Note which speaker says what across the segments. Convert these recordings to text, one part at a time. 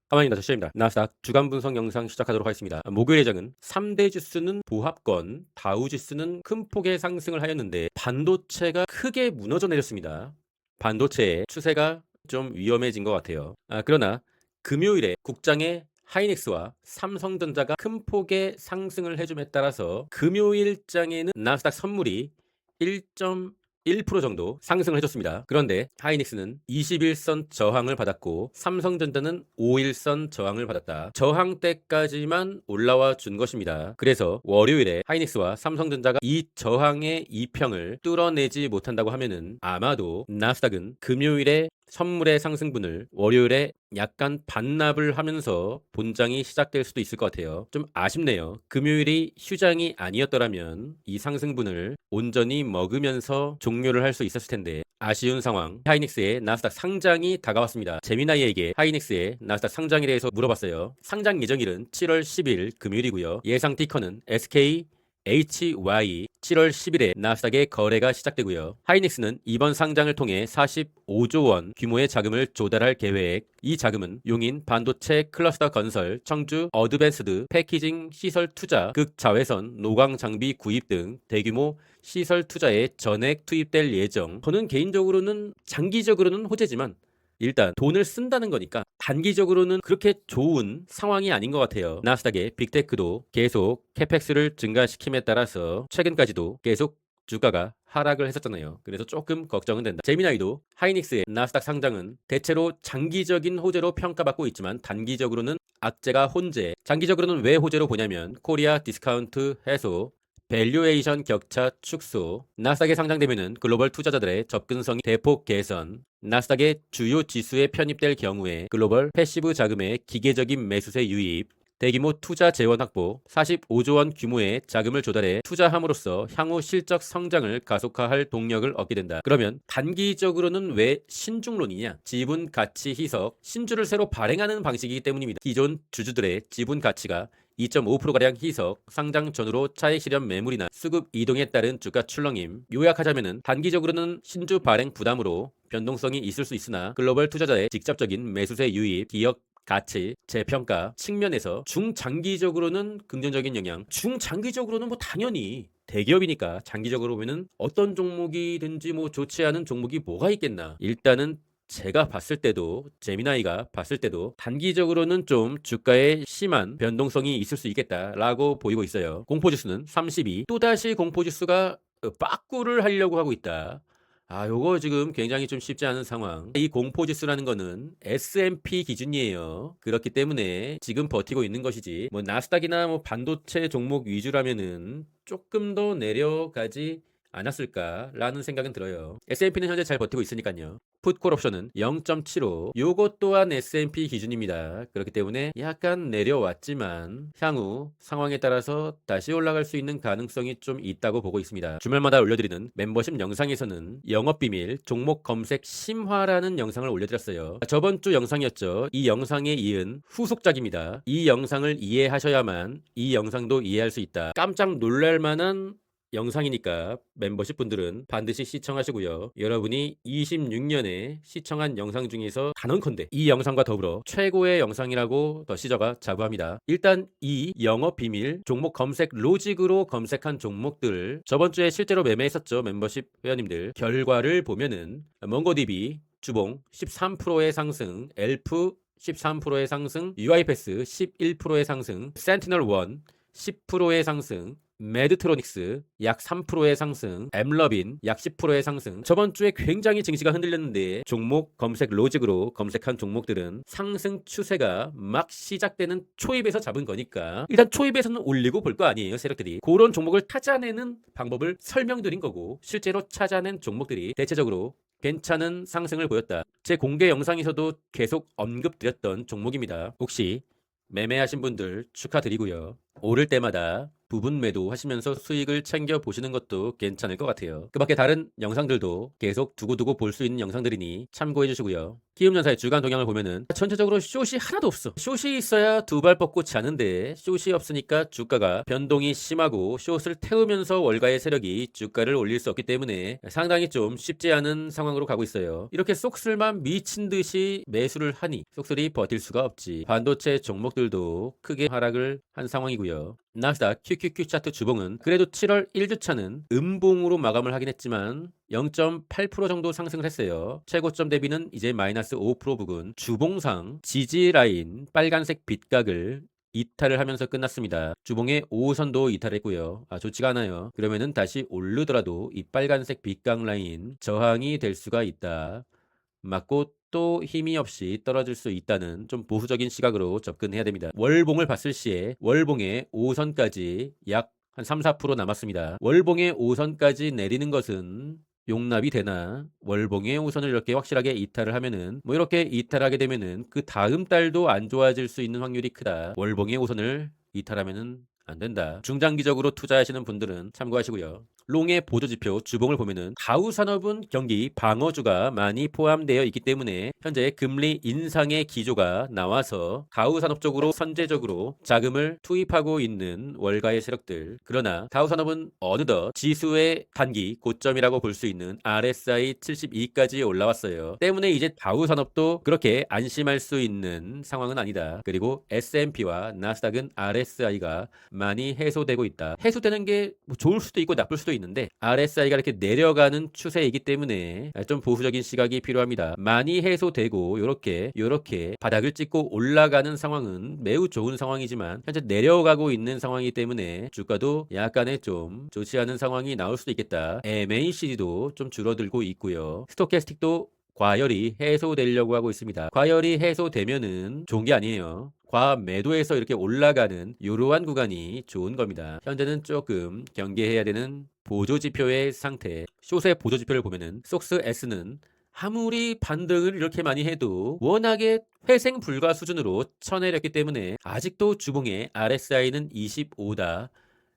Speaker 1: 가만히 놔두시입니다. 나스닥 주간 분석 영상 시작하도록 하겠습니다. 목요일 예정은 3대 지수는 보합권, 다우 지수는 큰 폭의 상승을 하였는데 반도체가 크게 무너져 내렸습니다. 반도체의 추세가 좀 위험해진 것 같아요. 그러나 금요일에 국장의 하이닉스와 삼성전자가 큰 폭의 상승을 해줌에 따라서 금요일장에는 나스닥 선물이 1.1% 정도 상승을 해줬습니다. 그런데 하이닉스는 21선 저항을 받았고 삼성전자는 5일선 저항을 받았다. 저항대까지만 올라와 준 것입니다. 그래서 월요일에 하이닉스와 삼성전자가 이 저항의 이평을 뚫어내지 못한다고 하면은 아마도 나스닥은 금요일에 선물의 상승분을 월요일에 약간 반납을 하면서 본장이 시작될 수도 있을 것 같아요. 좀 아쉽네요. 금요일이 휴장이 아니었더라면 이 상승분을 온전히 먹으면서 종료를 할 수 있었을 텐데 아쉬운 상황. 하이닉스의 나스닥 상장이 다가왔습니다. 재미나이에게 하이닉스의 나스닥 상장에 대해서 물어봤어요. 상장 예정일은 7월 10일 금요일이고요. 예상 티커는 SK HY 7월 10일에 나스닥의 거래가 시작되고요. 하이닉스는 이번 상장을 통해 45조 원 규모의 자금을 조달할 계획. 이 자금은 용인 반도체 클러스터 건설, 청주 어드밴스드 패키징 시설 투자, 극자외선 노광 장비 구입 등 대규모 시설 투자에 전액 투입될 예정. 저는 개인적으로는 장기적으로는 호재지만 일단 돈을 쓴다는 거니까 단기적으로는 그렇게 좋은 상황이 아닌 것 같아요. 나스닥의 빅테크도 계속 캐펙스를 증가시킴에 따라서 최근까지도 계속 주가가 하락을 했었잖아요. 그래서 조금 걱정은 된다. 재미나이도 하이닉스의 나스닥 상장은 대체로 장기적인 호재로 평가받고 있지만 단기적으로는 악재가 혼재. 장기적으로는 왜 호재로 보냐면 코리아 디스카운트 해소, 밸류에이션 격차 축소, 나스닥에 상장되면은 글로벌 투자자들의 접근성이 대폭 개선, 나스닥의 주요 지수에 편입될 경우에 글로벌 패시브 자금의 기계적인 매수세 유입, 대규모 투자 재원 확보, 45조 원 규모의 자금을 조달해 투자함으로써 향후 실적 성장을 가속화할 동력을 얻게 된다. 그러면 단기적으로는 왜 신중론이냐? 지분 가치 희석, 신주를 새로 발행하는 방식이기 때문입니다. 기존 주주들의 지분 가치가 2.5%가량 희석, 상장 전후로 차익 실현 매물이나 수급 이동에 따른 주가 출렁임. 요약하자면은 단기적으로는 신주 발행 부담으로 변동성이 있을 수 있으나 글로벌 투자자의 직접적인 매수세 유입, 기업 가치, 재평가 측면에서 중장기적으로는 긍정적인 영향. 중장기적으로는 뭐 당연히 대기업이니까 장기적으로 보면은 어떤 종목이든지 뭐 좋지 않은 종목이 뭐가 있겠나. 일단은 제가 봤을 때도 재미나이가 봤을 때도 단기적으로는 좀 주가에 심한 변동성이 있을 수 있겠다라고 보이고 있어요. 공포지수는 32. 또다시 공포지수가 빠꾸를 하려고 하고 있다. 요거 지금 굉장히 좀 쉽지 않은 상황. 이 공포지수라는 거는 S&P 기준이에요. 그렇기 때문에 지금 버티고 있는 것이지 뭐 나스닥이나 뭐 반도체 종목 위주라면은 조금 더 내려가지 않았을까라는 생각은 들어요. S&P는 현재 잘 버티고 있으니까요. 풋콜 옵션은 0.75. 요것 또한 S&P 기준입니다. 그렇기 때문에 약간 내려왔지만 향후 상황에 따라서 다시 올라갈 수 있는 가능성이 좀 있다고 보고 있습니다. 주말마다 올려드리는 멤버십 영상에서는 영업비밀 종목 검색 심화라는 영상을 올려드렸어요. 저번 주 영상이었죠. 이 영상에 이은 후속작입니다. 이 영상을 이해하셔야만 이 영상도 이해할 수 있다. 깜짝 놀랄 만한 영상이니까 멤버십 분들은 반드시 시청하시고요. 여러분이 26년에 시청한 영상 중에서 단언컨대 이 영상과 더불어 최고의 영상이라고 더 시저가 자부합니다. 일단 이 영업 비밀 종목 검색 로직으로 검색한 종목들 저번 주에 실제로 매매했었죠. 멤버십 회원님들 결과를 보면은 몽고디비 주봉 13%의 상승, 엘프 13%의 상승, UiPath 11%의 상승, 센티널1 10%의 상승, 매드트로닉스 약 3%의 상승, 엠러빈 약 10%의 상승. 저번 주에 굉장히 증시가 흔들렸는데 종목 검색 로직으로 검색한 종목들은 상승 추세가 막 시작되는 초입에서 잡은 거니까 일단 초입에서는 올리고 볼 거 아니에요. 세력들이 그런 종목을 찾아내는 방법을 설명드린 거고 실제로 찾아낸 종목들이 대체적으로 괜찮은 상승을 보였다. 제 공개 영상에서도 계속 언급드렸던 종목입니다. 혹시 매매하신 분들 축하드리고요. 오를 때마다 부분 매도 하시면서 수익을 챙겨 보시는 것도 괜찮을 것 같아요. 그 밖에 다른 영상들도 계속 두고두고 볼 수 있는 영상들이니 참고해 주시고요. 키움전사의 주간 동향을 보면은 전체적으로 숏이 하나도 없어. 숏이 있어야 두 발 뻗고 자는데 숏이 없으니까 주가가 변동이 심하고 숏을 태우면서 월가의 세력이 주가를 올릴 수 없기 때문에 상당히 좀 쉽지 않은 상황으로 가고 있어요. 이렇게 쏙슬만 미친 듯이 매수를 하니 쏙슬이 버틸 수가 없지. 반도체 종목들도 크게 하락을 한 상황이고요. 나스닥 QQQ 차트 주봉은 그래도 7월 1주차는 음봉으로 마감을 하긴 했지만 0.8% 정도 상승을 했어요. 최고점 대비는 이제 마이너스 5% 부근. 주봉상 지지라인 빨간색 빗각을 이탈을 하면서 끝났습니다. 주봉의 5호선도 이탈했고요. 좋지가 않아요. 그러면은 다시 오르더라도 이 빨간색 빗각 라인 저항이 될 수가 있다. 맞고 또 힘이 없이 떨어질 수 있다는 좀 보수적인 시각으로 접근해야 됩니다. 월봉을 봤을 시에 월봉의 5선까지 약 한 3, 4% 남았습니다. 월봉의 5선까지 내리는 것은 용납이 되나 월봉의 5선을 이렇게 확실하게 이탈을 하면은 뭐 이렇게 이탈하게 되면은 그 다음 달도 안 좋아질 수 있는 확률이 크다. 월봉의 5선을 이탈하면은 안 된다. 중장기적으로 투자하시는 분들은 참고하시고요. 롱의 보조지표 주봉을 보면은 가우산업은 경기 방어주가 많이 포함되어 있기 때문에 현재 금리 인상의 기조가 나와서 가우산업 쪽으로 선제적으로 자금을 투입하고 있는 월가의 세력들. 그러나 가우산업은 어느덧 지수의 단기 고점이라고 볼 수 있는 RSI 72까지 올라왔어요. 때문에 이제 가우산업도 그렇게 안심할 수 있는 상황은 아니다. 그리고 S&P와 나스닥은 RSI가 많이 해소되고 있다. 해소되는 게 뭐 좋을 수도 있고 나쁠 수도 있는데 RSI가 이렇게 내려가는 추세이기 때문에 좀 보수적인 시각이 필요합니다. 많이 해소되고 이렇게 바닥을 찍고 올라가는 상황은 매우 좋은 상황이지만 현재 내려가고 있는 상황이기 때문에 주가도 약간의 좀 좋지 않은 상황이 나올 수도 있겠다. MACD도 좀 줄어들고 있고요. 스토캐스틱도 과열이 해소되려고 하고 있습니다. 과열이 해소되면은 좋은 게 아니에요. 과매도에서 이렇게 올라가는 이러한 구간이 좋은 겁니다. 현재는 조금 경계해야 되는 보조지표의 상태. 숏의 보조지표를 보면은 속스 S는 아무리 반등을 이렇게 많이 해도 워낙에 회생 불가 수준으로 쳐내렸기 때문에 아직도 주봉의 RSI는 25다.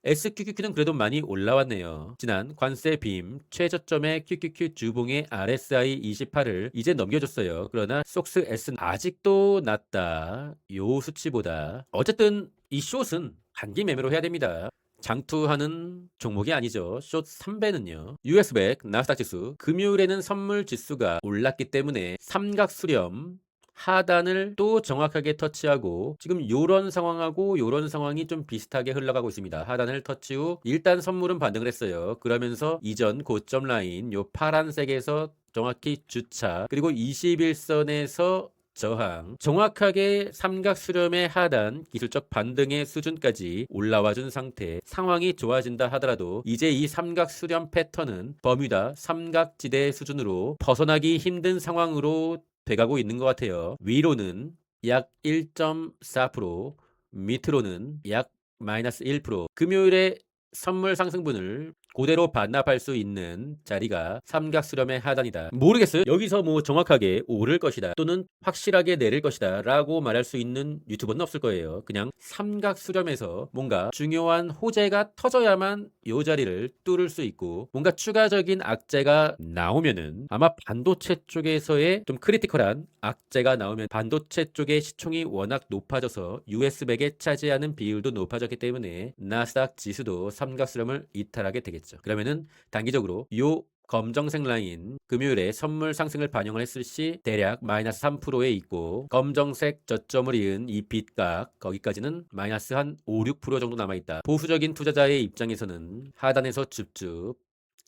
Speaker 1: SQQQ는 그래도 많이 올라왔네요. 지난 관세 빔 최저점의 QQQ 주봉의 RSI 28을 이제 넘겨줬어요. 그러나 속스 S는 아직도 낮다. 요 수치보다. 어쨌든 이 숏은 단기 매매로 해야 됩니다. 장투하는 종목이 아니죠. 숏 3배는요. US100 나스닥 지수 금요일에는 선물 지수가 올랐기 때문에 삼각 수렴 하단을 또 정확하게 터치하고 지금 요런 상황하고 요런 상황이 좀 비슷하게 흘러가고 있습니다. 하단을 터치 후 일단 선물은 반등을 했어요. 그러면서 이전 고점 라인 요 파란색에서 정확히 주차 그리고 21선에서 저항 정확하게 삼각 수렴의 하단 기술적 반등의 수준까지 올라와 준 상태 상황이 좋아진다 하더라도 이제 이 삼각 수렴 패턴은 버뮤다 삼각지대 수준으로 벗어나기 힘든 상황으로 돼가고 있는 것 같아요. 위로는 약 1.4% 밑으로는 약 마이너스 1% 금요일에 선물 상승분을 그대로 반납할 수 있는 자리가 삼각 수렴의 하단이다. 모르겠어요. 여기서 뭐 정확하게 오를 것이다 또는 확실하게 내릴 것이다 라고 말할 수 있는 유튜버는 없을 거예요. 그냥 삼각 수렴에서 뭔가 중요한 호재가 터져야만 이 자리를 뚫을 수 있고 뭔가 추가적인 악재가 나오면은 아마 반도체 쪽에서의 좀 크리티컬한 악재가 나오면 반도체 쪽의 시총이 워낙 높아져서 US100에 차지하는 비율도 높아졌기 때문에 나스닥 지수도 삼각 수렴을 이탈하게 되겠죠. 그러면은 단기적으로 요 검정색 라인 금요일에 선물 상승을 반영을 했을 시 대략 마이너스 3%에 있고 검정색 저점을 이은 이 빗각 거기까지는 마이너스 한 5, 6% 정도 남아있다. 보수적인 투자자의 입장에서는 하단에서 줍줍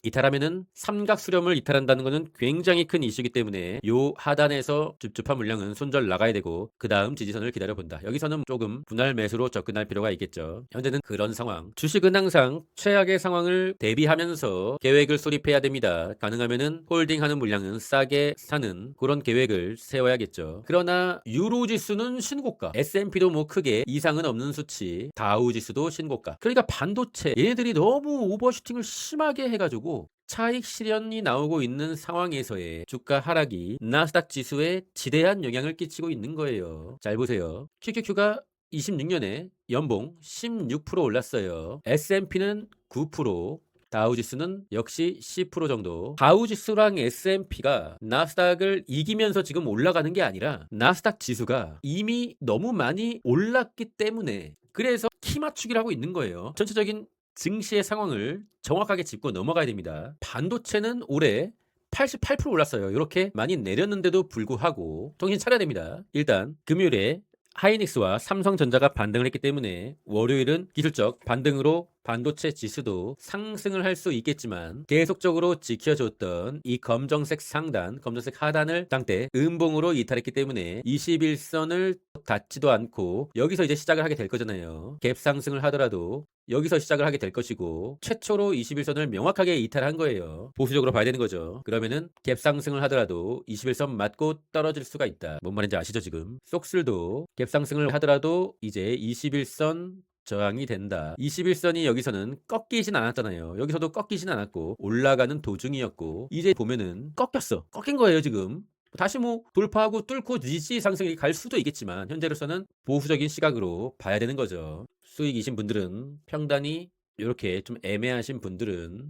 Speaker 1: 이탈하면은 삼각 수렴을 이탈한다는 것은 굉장히 큰 이슈이기 때문에 요 하단에서 줍줍한 물량은 손절 나가야 되고 그 다음 지지선을 기다려본다. 여기서는 조금 분할 매수로 접근할 필요가 있겠죠. 현재는 그런 상황. 주식은 항상 최악의 상황을 대비하면서 계획을 수립해야 됩니다. 가능하면은 홀딩하는 물량은 싸게 사는 그런 계획을 세워야겠죠. 그러나 유로 지수는 신고가, S&P도 뭐 크게 이상은 없는 수치, 다우 지수도 신고가. 그러니까 반도체 얘네들이 너무 오버슈팅을 심하게 해가지고 차익 실현이 나오고 있는 상황에서의 주가 하락이 나스닥 지수에 지대한 영향을 끼치고 있는 거예요. 잘 보세요. QQQ가 26년에 연봉 16% 올랐어요. S&P는 9%, 다우지수는 역시 10% 정도. 다우지수랑 S&P가 나스닥을 이기면서 지금 올라가는 게 아니라 나스닥 지수가 이미 너무 많이 올랐기 때문에 그래서 키 맞추기를 하고 있는 거예요. 전체적인 증시의 상황을 정확하게 짚고 넘어가야 됩니다. 반도체는 올해 88% 올랐어요. 이렇게 많이 내렸는데도 불구하고 정신 차려야 됩니다. 일단 금요일에 하이닉스와 삼성전자가 반등을 했기 때문에 월요일은 기술적 반등으로 반도체 지수도 상승을 할 수 있겠지만 계속적으로 지켜줬던 이 검정색 상단, 검정색 하단을 장대 음봉으로 이탈했기 때문에 21선을 닿지도 않고 여기서 이제 시작을 하게 될 거잖아요. 갭 상승을 하더라도 여기서 시작을 하게 될 것이고 최초로 21선을 명확하게 이탈한 거예요. 보수적으로 봐야 되는 거죠. 그러면은 갭 상승을 하더라도 21선 맞고 떨어질 수가 있다. 뭔 말인지 아시죠 지금? 속슬도 갭 상승을 하더라도 이제 21선 저항이 된다. 21선이 여기서는 꺾이진 않았잖아요. 여기서도 꺾이진 않았고 올라가는 도중이었고 이제 보면은 꺾였어. 꺾인 거예요 지금. 다시 뭐 돌파하고 뚫고 니지 상승이 갈 수도 있겠지만 현재로서는 보수적인 시각으로 봐야 되는 거죠. 수익이신 분들은 평단이 이렇게 좀 애매하신 분들은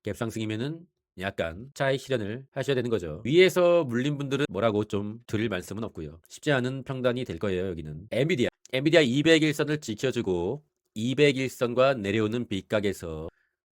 Speaker 1: 갭 상승이면은 약간 차익 실현을 하셔야 되는 거죠. 위에서 물린 분들은 뭐라고 좀 드릴 말씀은 없고요. 쉽지 않은 평단이 될 거예요. 여기는 엔비디아 200일선을 지켜주고 200일선과 내려오는 빗각에서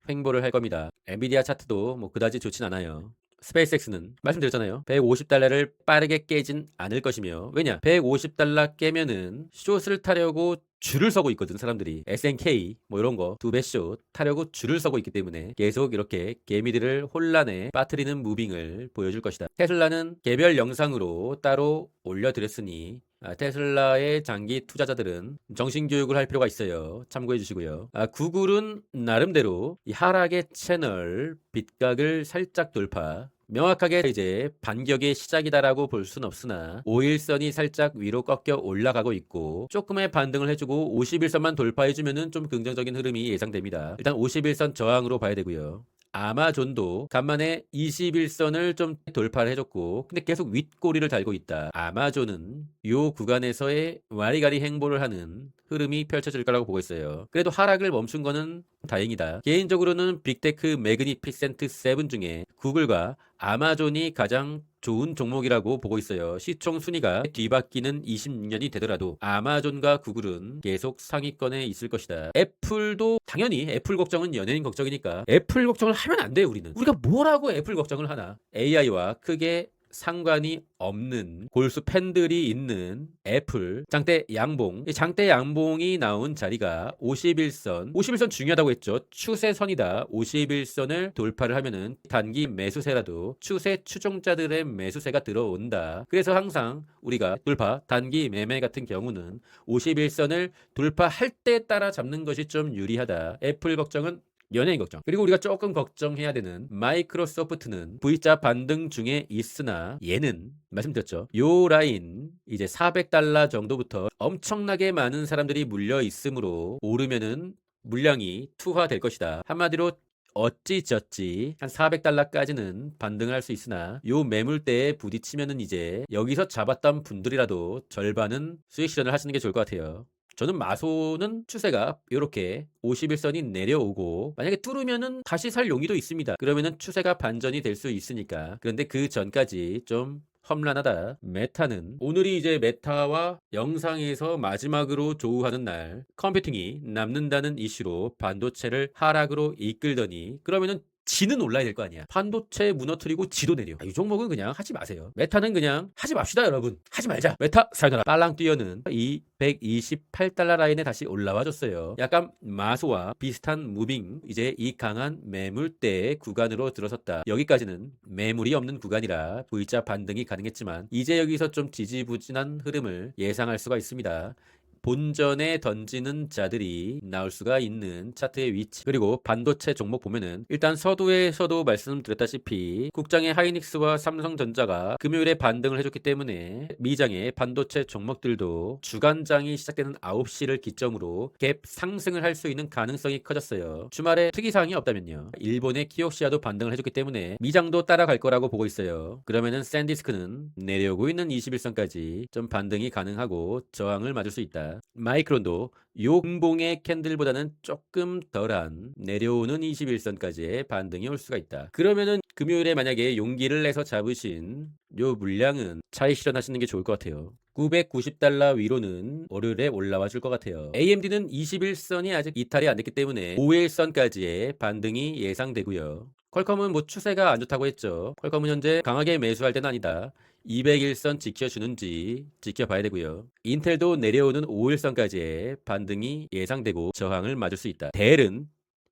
Speaker 1: 횡보를 할 겁니다. 엔비디아 차트도 뭐 그다지 좋진 않아요. 스페이스X는 말씀드렸잖아요. 150달러를 빠르게 깨진 않을 것이며 왜냐? 150달러 깨면은 숏을 타려고 줄을 서고 있거든 사람들이. SNK 뭐 이런 거 2배 숏 타려고 줄을 서고 있기 때문에 계속 이렇게 개미들을 혼란에 빠뜨리는 무빙을 보여줄 것이다. 테슬라는 개별 영상으로 따로 올려드렸으니 테슬라의 장기 투자자들은 정신교육을 할 필요가 있어요. 참고해 주시고요. 구글은 나름대로 이 하락의 채널 빗각을 살짝 돌파 명확하게 이제 반격의 시작이다라고 볼 수는 없으나 5일선이 살짝 위로 꺾여 올라가고 있고 조금의 반등을 해주고 51선만 돌파해주면은 좀 긍정적인 흐름이 예상됩니다. 일단 51선 저항으로 봐야 되고요. 아마존도 간만에 21선을 좀 돌파를 해줬고 근데 계속 윗꼬리를 달고 있다. 아마존은 이 구간에서의 와리가리 행보를 하는 흐름이 펼쳐질 거라고 보고 있어요. 그래도 하락을 멈춘 거는 다행이다. 개인적으로는 빅테크 매그니피센트 7 중에 구글과 아마존이 가장 좋은 종목이라고 보고 있어요. 시총 순위가 뒤바뀌는 26년이 되더라도 아마존과 구글은 계속 상위권에 있을 것이다. 애플도 당연히 애플 걱정은 연예인 걱정이니까 애플 걱정을 하면 안 돼요. 우리가 뭐라고 애플 걱정을 하나. AI와 크게 상관이 없는 골수 팬들이 있는 애플 장대 양봉 장대 양봉이 나온 자리가 51선 중요하다고 했죠. 추세선이다. 51선을 돌파를 하면은 단기 매수세라도 추세 추종자들의 매수세가 들어온다. 그래서 항상 우리가 돌파 단기 매매 같은 경우는 51선을 돌파할 때 따라 잡는 것이 좀 유리하다. 애플 걱정은 연예인 걱정. 그리고 우리가 조금 걱정해야 되는 마이크로소프트는 V자 반등 중에 있으나 얘는 말씀드렸죠. 요 라인 이제 400달러 정도부터 엄청나게 많은 사람들이 물려 있으므로 오르면은 물량이 투하될 것이다. 한마디로 어찌저찌 한 400달러까지는 반등을 할 수 있으나 요 매물대에 부딪히면은 이제 여기서 잡았던 분들이라도 절반은 수익 실현을 하시는 게 좋을 것 같아요. 저는 마소는 추세가 이렇게 51선이 내려오고 만약에 뚫으면은 다시 살 용의도 있습니다. 그러면은 추세가 반전이 될 수 있으니까. 그런데 그 전까지 좀 험난하다. 메타는 오늘이 이제 메타와 영상에서 마지막으로 조우하는 날 컴퓨팅이 남는다는 이슈로 반도체를 하락으로 이끌더니 그러면은 지는 올라야 될 거 아니야. 반도체 무너뜨리고 지도 내려. 이 종목은 그냥 하지 마세요. 메타는 그냥 하지 맙시다 여러분. 하지 말자. 메타 사요나라. 빨랑 뛰어는 이 128달러 라인에 다시 올라와 줬어요. 약간 마소와 비슷한 무빙 이제 이 강한 매물대 구간으로 들어섰다. 여기까지는 매물이 없는 구간이라 V자 반등이 가능했지만 이제 여기서 좀 지지부진한 흐름을 예상할 수가 있습니다. 본전에 던지는 자들이 나올 수가 있는 차트의 위치 그리고 반도체 종목 보면은 일단 서두에서도 말씀드렸다시피 국장의 하이닉스와 삼성전자가 금요일에 반등을 해줬기 때문에 미장의 반도체 종목들도 주간장이 시작되는 9시를 기점으로 갭 상승을 할 수 있는 가능성이 커졌어요. 주말에 특이사항이 없다면요. 일본의 키옥시아도 반등을 해줬기 때문에 미장도 따라갈 거라고 보고 있어요. 그러면은 샌디스크는 내려오고 있는 21선까지 좀 반등이 가능하고 저항을 맞을 수 있다. 있습니다. 마이크론도 요 분봉의 캔들보다는 조금 덜한 내려오는 21선까지의 반등이 올 수가 있다. 그러면은 금요일에 만약에 용기를 내서 잡으신 요 물량은 차익 실현하시는 게 좋을 것 같아요. 990달러 위로는 월요일에 올라와 줄 것 같아요. AMD는 21선이 아직 이탈이 안 됐기 때문에 5일선까지의 반등이 예상되고요. 퀄컴은 뭐 추세가 안 좋다고 했죠. 퀄컴은 현재 강하게 매수할 때는 아니다. 201선 지켜주는지 지켜봐야 되고요. 인텔도 내려오는 5일선까지의 반등이 예상되고 저항을 맞을 수 있다. 델은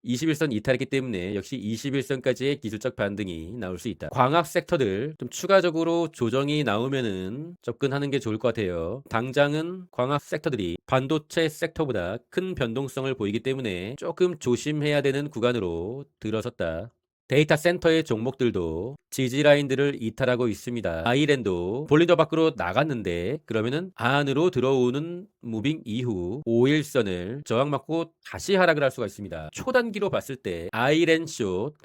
Speaker 1: 21선 이탈했기 때문에 역시 21선까지의 기술적 반등이 나올 수 있다. 광학 섹터들 좀 추가적으로 조정이 나오면은 접근하는 게 좋을 것 같아요. 당장은 광학 섹터들이 반도체 섹터보다 큰 변동성을 보이기 때문에 조금 조심해야 되는 구간으로 들어섰다. 데이터 센터의 종목들도 지지라인들을 이탈하고 있습니다. 아이랜도 볼린저 밖으로 나갔는데 그러면은 안으로 들어오는 무빙 이후 5일선을 저항받고 다시 하락을 할 수가 있습니다. 초단기로 봤을 때 아이랜 숏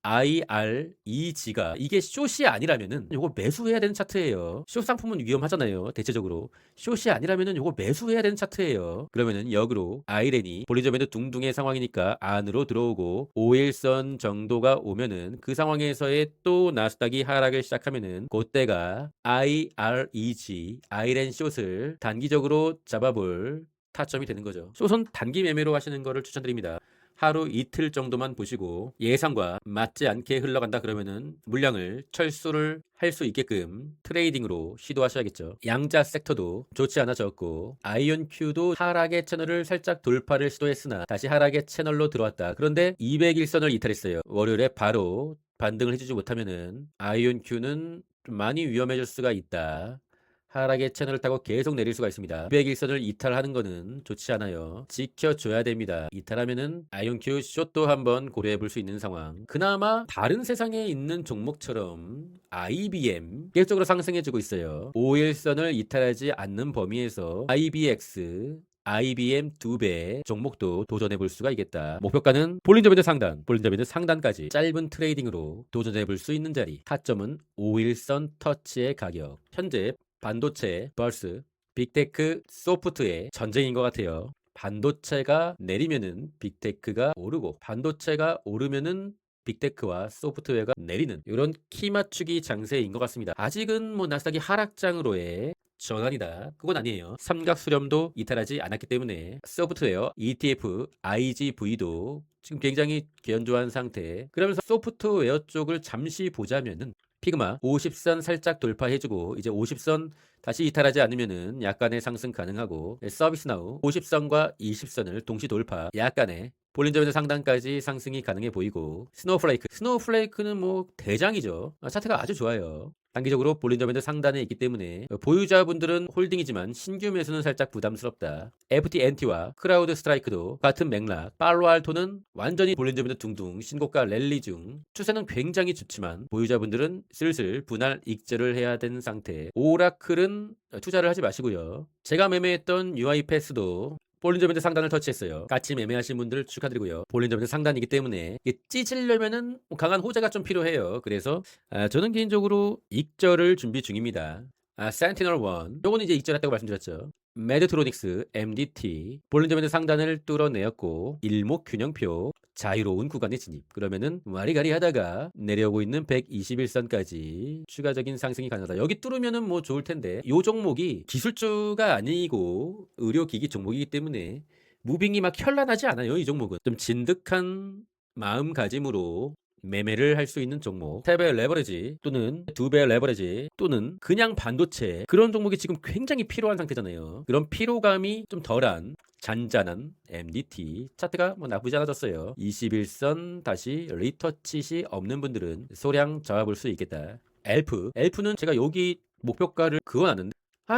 Speaker 1: IREG가 이게 숏이 아니라면은 요거 매수해야 되는 차트예요. 숏 상품은 위험하잖아요. 대체적으로 숏이 아니라면은 요거 매수해야 되는 차트예요. 그러면은 역으로 아이랜이 볼린저 밴드 둥둥의 상황이니까 안으로 들어오고 5일선 정도가 오면은 그 상황에서의 또 나스닥이 하락을 시작하면은 그때가 IREG 아이랜 숏을 단기적으로 잡아볼 타점이 되는 거죠. 숏은 단기 매매로 하시는 거를 추천드립니다. 하루 이틀 정도만 보시고 예상과 맞지 않게 흘러간다 그러면은 물량을 철수를 할 수 있게끔 트레이딩으로 시도하셔야겠죠. 양자 섹터도 좋지 않아졌고 아이온큐도 하락의 채널을 살짝 돌파를 시도했으나 다시 하락의 채널로 들어왔다. 그런데 200일선을 이탈했어요. 월요일에 바로 반등을 해주지 못하면은 아이온큐는 좀 많이 위험해질 수가 있다. 하락의 채널을 타고 계속 내릴 수가 있습니다. 200일선을 이탈하는 거는 좋지 않아요. 지켜줘야 됩니다. 이탈하면은 아이온큐 숏도 한번 고려해 볼 수 있는 상황. 그나마 다른 세상에 있는 종목처럼 IBM 계속적으로 상승해주고 있어요. 5일선을 이탈하지 않는 범위에서 IBX IBM 2배 종목도 도전해 볼 수가 있겠다. 목표가는 볼린저 밴드 상단, 볼린저 밴드 상단까지 짧은 트레이딩으로 도전해 볼 수 있는 자리. 타점은 5일선 터치의 가격. 현재 반도체 vs 빅테크 소프트의 전쟁인 것 같아요. 반도체가 내리면은 빅테크가 오르고 반도체가 오르면은 빅테크와 소프트웨어가 내리는 이런 키 맞추기 장세인 것 같습니다. 아직은 뭐 나스닥이 하락장으로의 전환이다. 그건 아니에요. 삼각 수렴도 이탈하지 않았기 때문에 소프트웨어 ETF IGV도 지금 굉장히 견조한 상태. 그러면서 소프트웨어 쪽을 잠시 보자면은 피그마 50선 살짝 돌파해주고 이제 50선 다시 이탈하지 않으면은 약간의 상승 가능하고 서비스나우 50선과 20선을 동시 돌파 약간의 볼린저 밴드 상단까지 상승이 가능해 보이고 스노우플레이크는 뭐 대장이죠. 차트가 아주 좋아요. 단기적으로 볼린저 밴드 상단에 있기 때문에 보유자분들은 홀딩이지만 신규 매수는 살짝 부담스럽다. FTNT와 크라우드 스트라이크도 같은 맥락. 팔로알토는 완전히 볼린저 밴드 둥둥 신고가 랠리 중 추세는 굉장히 좋지만 보유자분들은 슬슬 분할 익절을 해야 되는 상태. 오라클은 투자를 하지 마시고요. 제가 매매했던 UiPath도 볼린저 밴드 상단을 터치했어요. 같이 매매하신 분들 축하드리고요. 볼린저 밴드 상단이기 때문에 찢으려면은 강한 호재가 좀 필요해요. 그래서 저는 개인적으로 익절을 준비 중입니다. 센티널1 요거는 이제 익절했다고 말씀드렸죠. 메드트로닉스 MDT 볼린저 밴드 상단을 뚫어내었고 일목균형표 자유로운 구간에 진입. 그러면은 와리가리 하다가 내려오고 있는 121선까지 추가적인 상승이 가능하다. 여기 뚫으면은 뭐 좋을 텐데 요 종목이 기술주가 아니고 의료기기 종목이기 때문에 무빙이 막 현란하지 않아요. 이 종목은 좀 진득한 마음가짐으로 매매를 할 수 있는 종목 3배 레버리지 또는 2배 레버리지 또는 그냥 반도체 그런 종목이 지금 굉장히 필요한 상태잖아요. 그런 피로감이 좀 덜한 잔잔한 MDT 차트가 뭐 나쁘지 않아졌어요. 21선 다시 리터치 없는 분들은 소량 잡아볼 수 있겠다. 엘프는 제가 여기 목표가를 그어놨는데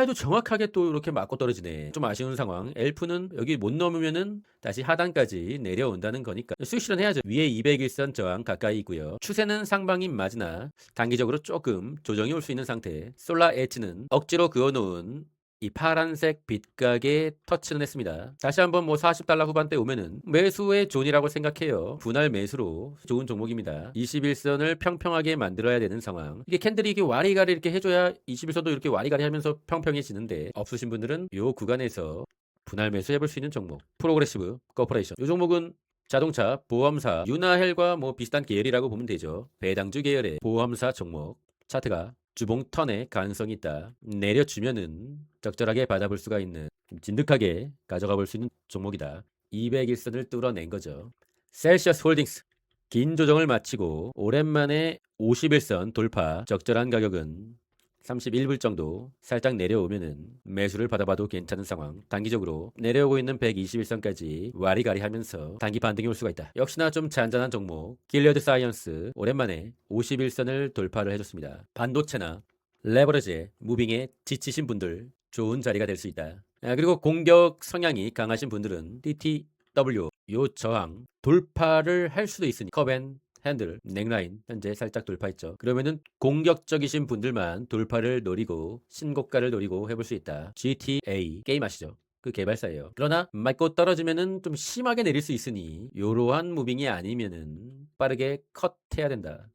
Speaker 1: 또 정확하게 또 이렇게 맞고 떨어지네. 좀 아쉬운 상황. 엘프는 여기 못 넘으면은 다시 하단까지 내려온다는 거니까 수익 실현해야죠. 위에 200일선 저항 가까이 있고요. 추세는 상방인 맞으나 단기적으로 조금 조정이 올 수 있는 상태. 솔라 엣지는 억지로 그어놓은 이 파란색 빛각에 터치는 했습니다. 다시 한번 뭐 40달러 후반대 오면은 매수의 존이라고 생각해요. 분할 매수로 좋은 종목입니다. 21선을 평평하게 만들어야 되는 상황. 이게 캔들이 이게 와리가리 이렇게 해줘야 21선도 이렇게 와리가리 하면서 평평해지는데 없으신 분들은 요 구간에서 분할 매수해볼 수 있는 종목 프로그레시브 코퍼레이션. 이 종목은 자동차, 보험사, 유나헬과 뭐 비슷한 계열이라고 보면 되죠. 배당주 계열의 보험사 종목. 차트가 주봉 턴의 가능성이 있다. 내려주면은 적절하게 받아볼 수가 있는, 좀 진득하게 가져가 볼 수 있는 종목이다. 200일선을 뚫어낸 거죠. 셀시어스 홀딩스 긴 조정을 마치고 오랜만에 51선 돌파. 적절한 가격은 31불 정도 살짝 내려오면은 매수를 받아봐도 괜찮은 상황. 단기적으로 내려오고 있는 121선까지 와리가리 하면서 단기 반등이 올 수가 있다. 역시나 좀 잔잔한 종목 길리어드 사이언스 오랜만에 51선을 돌파를 해줬습니다. 반도체나 레버리지 무빙에 지치신 분들 좋은 자리가 될 수 있다. 그리고 공격 성향이 강하신 분들은 TTW 요 저항 돌파를 할 수도 있으니 컵앤 핸들, 넥라인 현재 살짝 돌파했죠. 그러면은 공격적이신 분들만 돌파를 노리고 신고가를 노리고 해볼 수 있다. GTA 게임 아시죠? 그 개발사예요. 그러나 맞고 떨어지면은 좀 심하게 내릴 수 있으니 이러한 무빙이 아니면은 빠르게 컷해야 된다.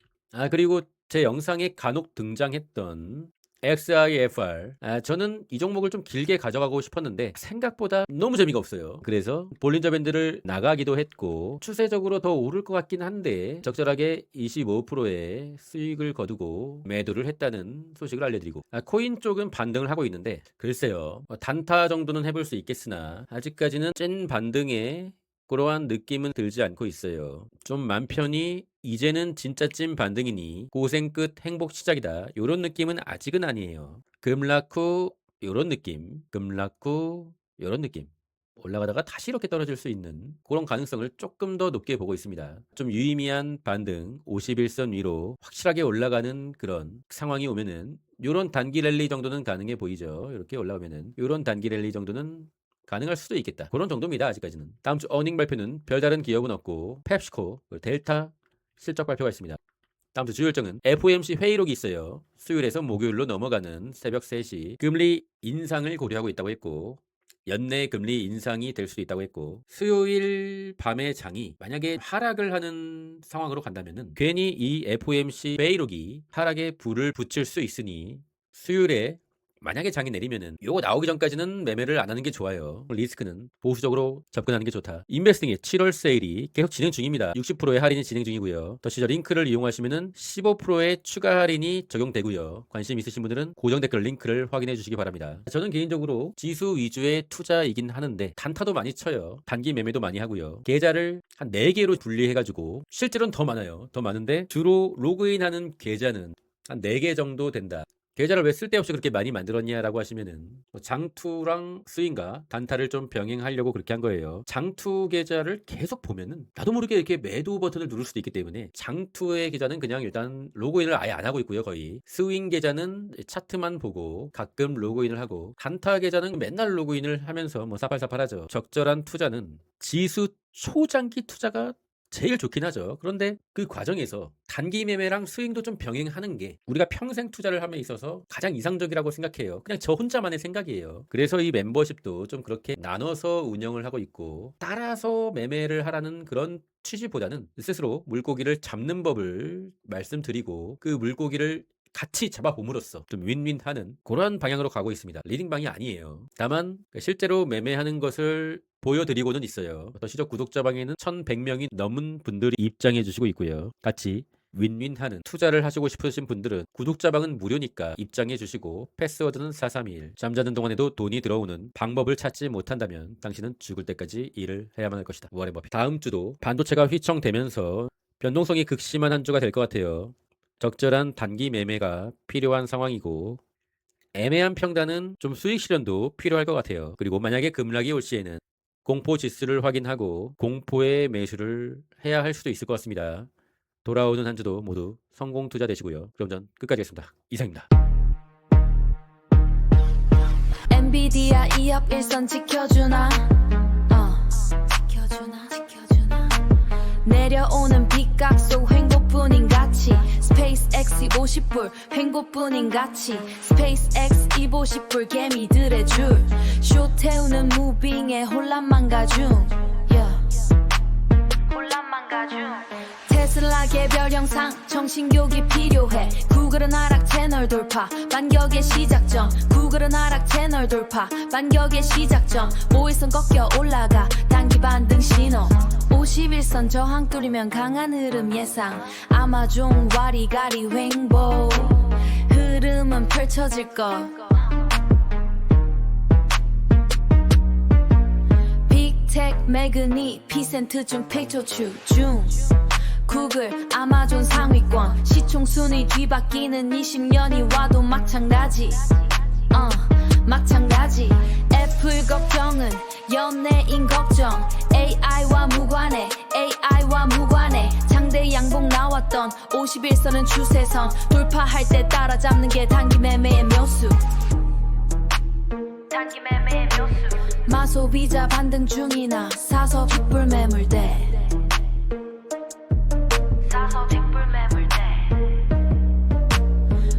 Speaker 1: 그리고 제 영상에 간혹 등장했던 XIFR. 저는 이 종목을 좀 길게 가져가고 싶었는데 생각보다 너무 재미가 없어요. 그래서 볼린저 밴드를 나가기도 했고 추세적으로 더 오를 것 같긴 한데 적절하게 25%의 수익을 거두고 매도를 했다는 소식을 알려드리고, 코인 쪽은 반등을 하고 있는데 글쎄요, 단타 정도는 해볼 수 있겠으나 아직까지는 찐 반등에 그러한 느낌은 들지 않고 있어요. 좀 맘 편히 이제는 진짜 찐 반등이니 고생 끝 행복 시작이다. 요런 느낌은 아직은 아니에요. 급락 후 요런 느낌, 급락 후 요런 느낌. 올라가다가 다시 이렇게 떨어질 수 있는 그런 가능성을 조금 더 높게 보고 있습니다. 좀 유의미한 반등, 51선 위로 확실하게 올라가는 그런 상황이 오면은 요런 단기 랠리 정도는 가능해 보이죠. 이렇게 올라오면은 요런 단기 랠리 정도는 가능할 수도 있겠다. 그런 정도입니다. 아직까지는. 다음 주 어닝 발표는 별다른 기업은 없고 펩시코, 델타 실적 발표가 있습니다. 다음 주 주요 일정은 FOMC 회의록이 있어요. 수요일에서 목요일로 넘어가는 새벽 3시 금리 인상을 고려하고 있다고 했고 연내 금리 인상이 될 수도 있다고 했고, 수요일 밤의 장이 만약에 하락을 하는 상황으로 간다면은 괜히 이 FOMC 회의록이 하락에 불을 붙일 수 있으니 수요일에 만약에 장이 내리면은 요거 나오기 전까지는 매매를 안 하는 게 좋아요. 리스크는 보수적으로 접근하는 게 좋다. 인베스팅의 7월 세일이 계속 진행 중입니다. 60%의 할인이 진행 중이고요. 더시저 링크를 이용하시면은 15%의 추가 할인이 적용되고요. 관심 있으신 분들은 고정 댓글 링크를 확인해 주시기 바랍니다. 저는 개인적으로 지수 위주의 투자이긴 하는데 단타도 많이 쳐요. 단기 매매도 많이 하고요. 계좌를 한 4개로 분리해가지고 실제로는 더 많아요. 더 많은데 주로 로그인하는 계좌는 한 4개 정도 된다. 계좌를 왜 쓸데없이 그렇게 많이 만들었냐라고 하시면은 장투랑 스윙과 단타를 좀 병행하려고 그렇게 한 거예요. 장투 계좌를 계속 보면은 나도 모르게 이렇게 매도 버튼을 누를 수도 있기 때문에 장투의 계좌는 그냥 일단 로그인을 아예 안 하고 있고요. 거의 스윙 계좌는 차트만 보고 가끔 로그인을 하고, 단타 계좌는 맨날 로그인을 하면서 뭐 사팔사팔하죠. 적절한 투자는 지수 초장기 투자가 제일 좋긴 하죠. 그런데 그 과정에서 단기 매매랑 스윙도 좀 병행하는 게 우리가 평생 투자를 함에 있어서 가장 이상적이라고 생각해요. 그냥 저 혼자만의 생각이에요. 그래서 이 멤버십도 좀 그렇게 나눠서 운영을 하고 있고 따라서 매매를 하라는 그런 취지보다는 스스로 물고기를 잡는 법을 말씀드리고 그 물고기를 같이 잡아봄으로써 좀 윈윈하는 그런 방향으로 가고 있습니다. 리딩방이 아니에요. 다만 실제로 매매하는 것을 보여드리고는 있어요. 더시적 구독자 방에는 1100명이 넘은 분들이 입장해 주시고 있고요. 같이 윈윈하는 투자를 하시고 싶으신 분들은 구독자방은 무료니까 입장해 주시고 패스워드는 431. 잠자는 동안에도 돈이 들어오는 방법을 찾지 못한다면 당신은 죽을 때까지 일을 해야만 할 것이다. 워렌 버핏. 다음 주도 반도체가 휘청되면서 변동성이 극심한 한 주가 될 것 같아요. 적절한 단기 매매가 필요한 상황이고 애매한 평단은 좀 수익 실현도 필요할 것 같아요. 그리고 만약에 급락이 올 시에는 공포 지수를 확인하고 공포의 매수를 해야 할 수도 있을 것 같습니다. 돌아오는 한 주도 모두 성공 투자 되시고요. 그럼 전 끝까지 하겠습니다. 이상입니다.
Speaker 2: 엔비디아 이업 일선 지켜주나 내려오는 빛각속 횡보뿐인 가치 스페이스X 50불 횡보뿐인 가치 스페이스X 250불 개미들의 줄쇼 태우는 무빙에 혼란만 가중 혼란만 가중 테슬라 개별 영상 정신교육이 필요해. 구글은 하락 채널 돌파 반격의 시작점. 구글은 하락 채널 돌파 반격의 시작점. 모의선 꺾여 올라가 단기 반등 신호. 51선 저항 뚫리면 강한 흐름 예상. 아마 좀 와리가리 횡보 흐름은 펼쳐질 것. 빅텍 매그니 피센트 중 팩토추 중. 구글 아마존 상위권 시총 순위 뒤바뀌는 20년이 와도 마찬가지. 마찬가지. 애플 걱정은 연예인 걱정. AI와 무관해 AI와 무관해. 장대 양봉 나왔던 51선은 추세선. 돌파할 때 따라잡는 게 단기 매매의 묘수. 단기 매매의 묘수. 마소비자 반등 중이나 사서 빅불 매물대. 사서 빅불 매물대.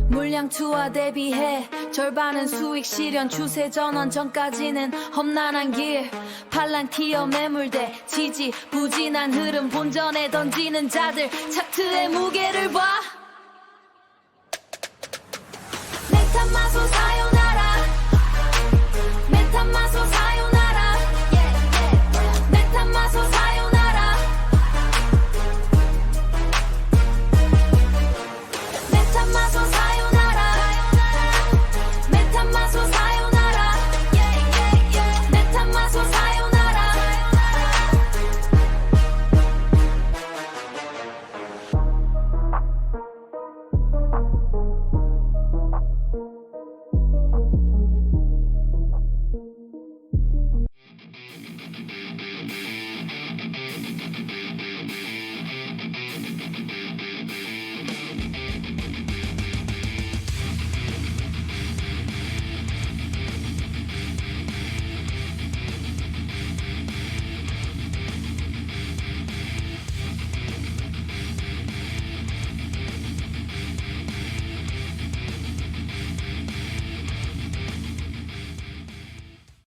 Speaker 2: 물량 투하 대비해 절반은 수익 실현. 추세 전환 전까지는 험난한 길. 팔랑티어 매물대 지지 부진한 흐름 본전에 던지는 자들. 차트의 무게를 봐.